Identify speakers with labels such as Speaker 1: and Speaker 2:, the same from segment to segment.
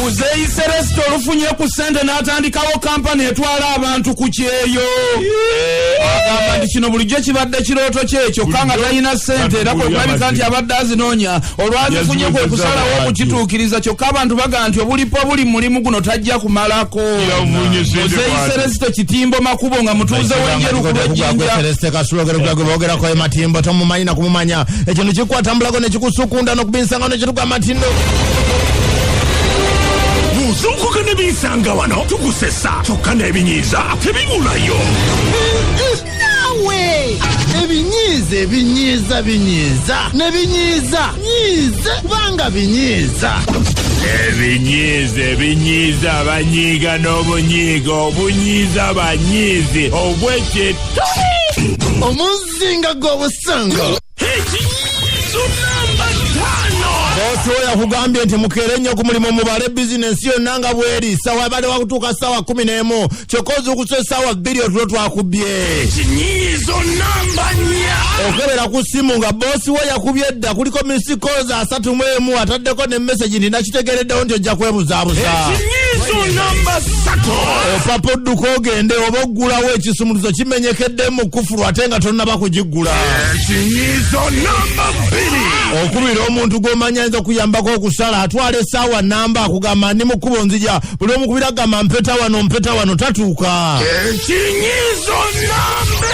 Speaker 1: Muzeeyi Celeste olufunye ku ssente n'atandikawo kampani etwala abantu ku kyeyo. Agamba nti kino bulijjo kibadde kirooto kye kyokka nga talina ssente era kwe kulabika nti abadde azinoonya olwazifunye kwe kusalawo okukituukiriza kyokka abantu baga nti obulipo buli mulimu guno tajja kumalako. Muzeeyi Celeste Kitimbo Makubo nga mutuuze w'enjeru ku lw'ejjinja.
Speaker 2: Celeste Kasulogero gwe boogerako ye Matimbo tomumanyi na kumumanya ekintu kikwatambulako ne kikusukunda n'okubinsanga ne kituga Matindo.
Speaker 3: Muzuukuka ne binsanga wano tukusesa kyokka n'ebinyiiza tebibulayo.
Speaker 2: Nawe ebinyiiza ne binyiiza nyiize kubanga binyiiza.
Speaker 3: Ebinyiiza banyiiga n'obunyiiga obunyiiza banyiizi obwekyeto.
Speaker 2: Omuzinga gw'obusanga.
Speaker 3: Ekinyiizo namba 5.
Speaker 2: Bosi oyo akugambye nti mukeere nnyo ku mulimu mubale bizinensi yonna nga bweri sawa abadde wakutuuka ssaawa 11 kyokka ozuukusa essaawa 2 otulo twakubye.
Speaker 3: Ekinyiizo namba 4.
Speaker 2: Okebera ku ssimu nga bosi we yakubye edda kuliko misikoza 31 ataddeko ne message nti nakitegereddewo nti ojja kwebuzaabuza.
Speaker 3: Ekinyiizo namba 3.
Speaker 2: Opapa odduka ogende oba oggulawo ekisumuluzo kimenyekedde mu kufuru ate nga tonnaba kugiggula.
Speaker 3: Ekinyiizo namba 2.
Speaker 2: Okubira omuntu gw'omanya ayinza okuyambako okusala atwala essaawa namba akugamba ndi mu kkubo nzija buli omukubira agamba mpeta wano tatuuka.
Speaker 3: Ekinyiizo namba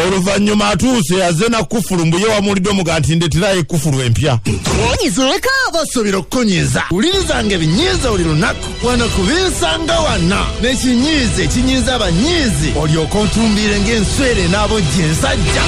Speaker 3: 1.
Speaker 2: Oluvannyuma atuuse azze na kufulu mbuye wamulidde omuga nti ndeterayo ekufulu empya. Onyizoleka basuubira okukonyiza. Wulirizanga ebinyiiza buli lunaku wano kubinsanga wana n'ekinyiiza ekinyiiza abanyiizi olyoka otumbire ng'enswere n'abojja ensajja.